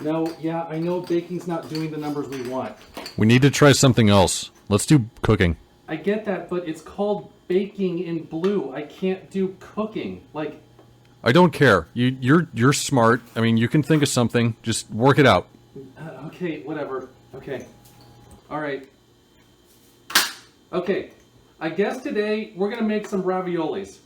No, yeah, I know baking's not doing the numbers we want. We need to try something else. Let's do cooking. I get that, but it's called baking in blue. I can't do cooking. Like, I don't care. You're smart. I mean, you can think of something. Just work it out. okay, whatever. Okay. All right. Okay. I guess today we're going to make some raviolis.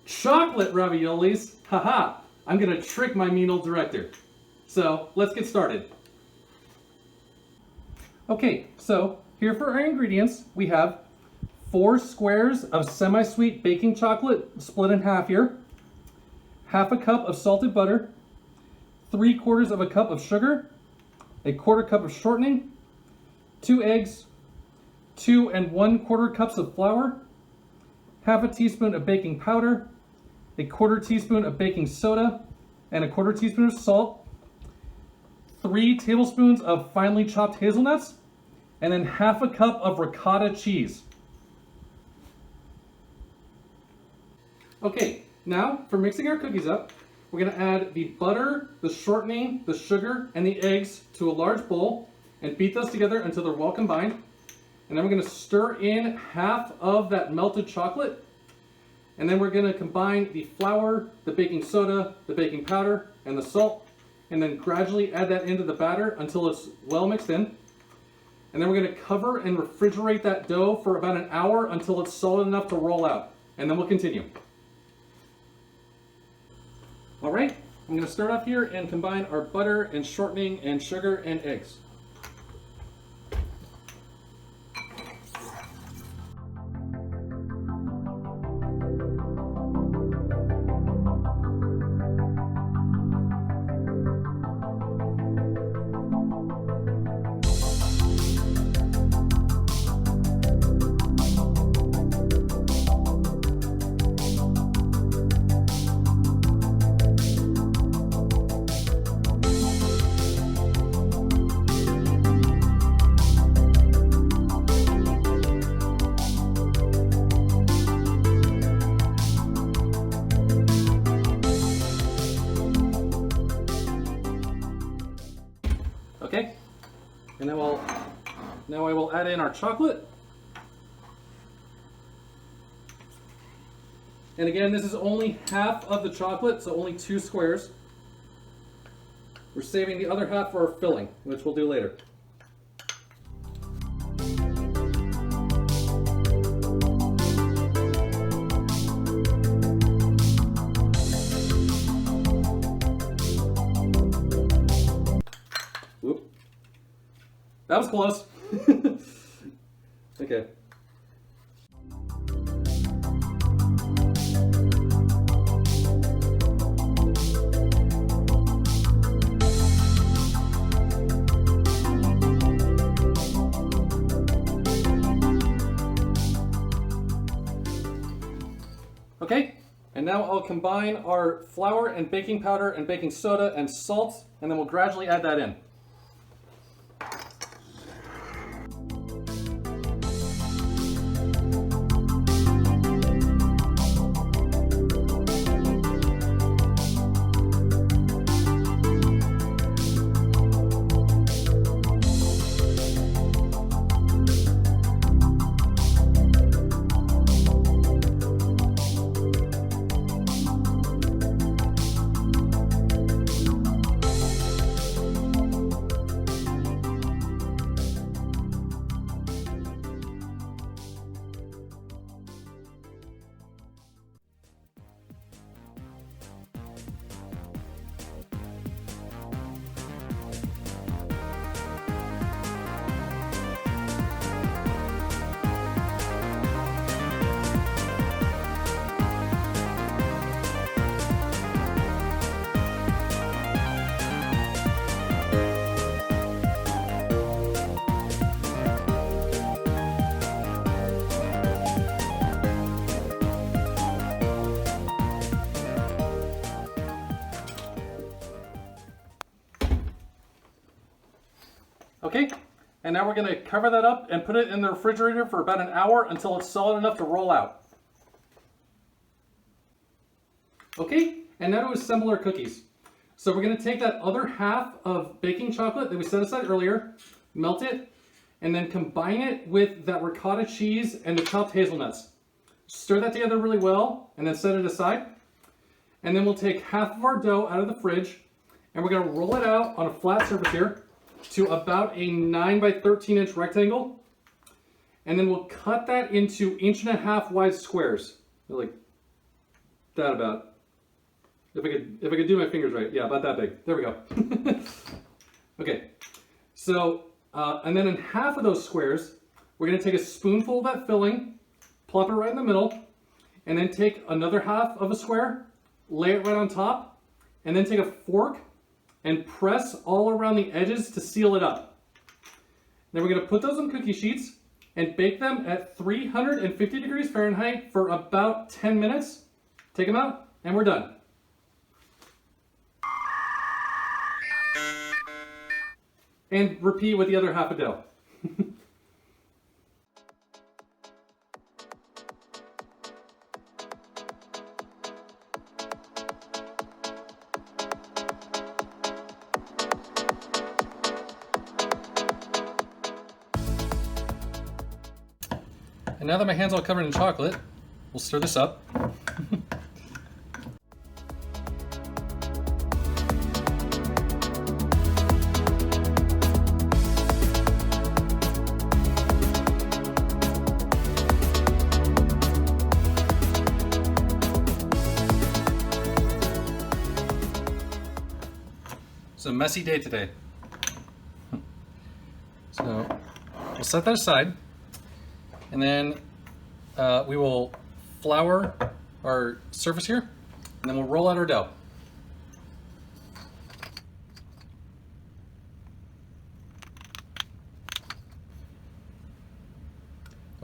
Chocolate raviolis. Haha. I'm going to trick my mean old director. So, let's get started. Okay, so here for our ingredients, we have 4 squares of semi-sweet baking chocolate split in half here, half a cup of salted butter, 3/4 of a cup of sugar, a 1/4 cup of shortening, 2 eggs, 2 1/4 cups of flour, half a teaspoon of baking powder, a 1/4 teaspoon of baking soda, and a 1/4 teaspoon of salt, 3 tablespoons of finely chopped hazelnuts, and then half a cup of ricotta cheese. Okay, now for mixing our cookies up, we're going to add the butter, the shortening, the sugar, and the eggs to a large bowl and beat those together until they're well combined. And then we're going to stir in half of that melted chocolate. And then we're going to combine the flour, the baking soda, the baking powder, and the salt. And then gradually add that into the batter until it's well mixed in. And then we're going to cover and refrigerate that dough for about an hour until it's solid enough to roll out. And then we'll continue. All right, I'm going to start off here and combine our butter and shortening and sugar and eggs. Okay, and now I will add in our chocolate. And again, this is only half of the chocolate, so only 2 squares. We're saving the other half for our filling, which we'll do later. Whoop. That was close. Okay. Okay, and now I'll combine our flour and baking powder and baking soda and salt, and then we'll gradually add that in. Okay, and now we're going to cover that up and put it in the refrigerator for about an hour until it's solid enough to roll out. Okay, and now to assemble our cookies. So we're going to take that other half of baking chocolate that we set aside earlier, melt it, and then combine it with that ricotta cheese and the chopped hazelnuts. Stir that together really well and then set it aside. And then we'll take half of our dough out of the fridge and we're going to roll it out on a flat surface here to about a 9 by 13 inch rectangle. And then we'll cut that into 1.5 inch wide squares. Like that about. If I could do my fingers right. Yeah, about that big. There we go. Okay. So, and then in half of those squares, we're going to take a spoonful of that filling, plop it right in the middle, and then take another half of a square, lay it right on top, and then take a fork and press all around the edges to seal it up. Then we're going to put those on cookie sheets and bake them at 350 degrees Fahrenheit for about 10 minutes. Take them out, and we're done. And repeat with the other half of dough. And now that my hand's all covered in chocolate, we'll stir this up. It's a messy day today. So we'll set that aside, and then we will flour our surface here, and then we'll roll out our dough.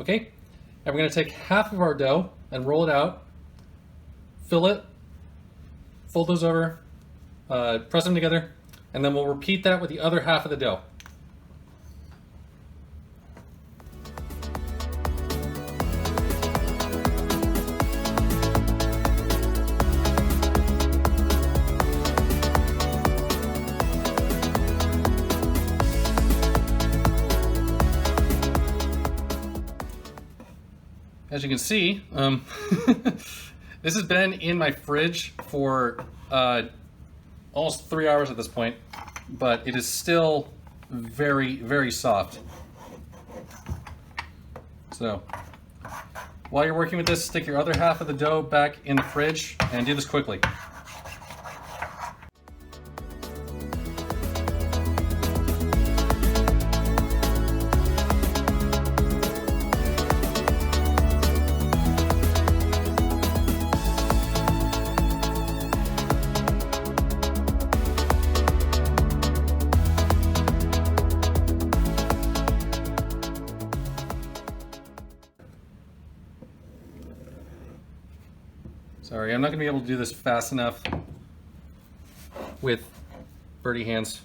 Okay, and we're going to take half of our dough and roll it out, fill it, fold those over, press them together, and then we'll repeat that with the other half of the dough. As you can see, this has been in my fridge for almost 3 hours at this point, but it is still very, very soft. So while you're working with this, stick your other half of the dough back in the fridge and do this quickly. Sorry, I'm not going to be able to do this fast enough with birdie hands.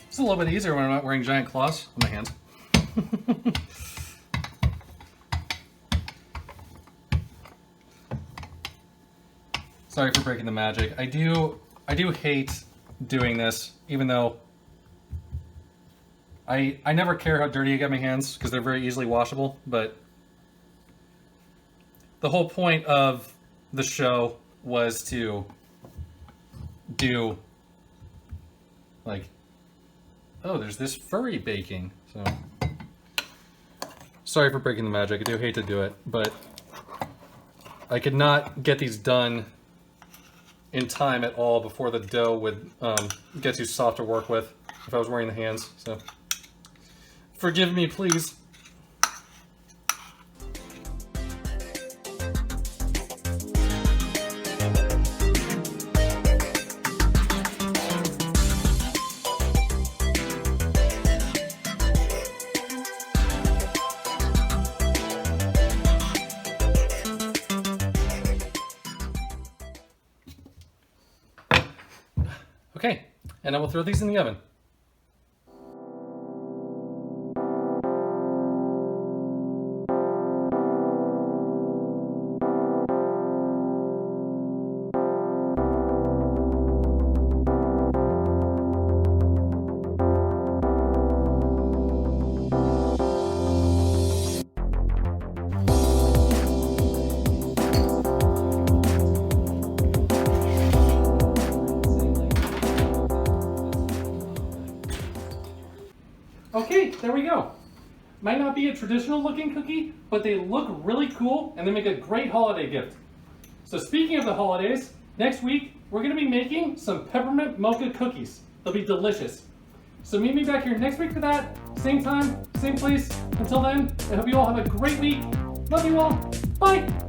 It's a little bit easier when I'm not wearing giant claws on my hands. Sorry for breaking the magic. I do hate doing this, even though I never care how dirty I get my hands because they're very easily washable, but the whole point of the show was to do like, oh, there's this furry baking. So sorry for breaking the magic. I do hate to do it, but I could not get these done in time at all before the dough would get too soft to work with if I was wearing the hands. So forgive me, please. Okay, and I will throw these in the oven. Okay, there we go. Might not be a traditional looking cookie, but they look really cool and they make a great holiday gift. So speaking of the holidays, next week we're going to be making some peppermint mocha cookies. They'll be delicious. So meet me back here next week for that. Same time, same place. Until then, I hope you all have a great week. Love you all. Bye.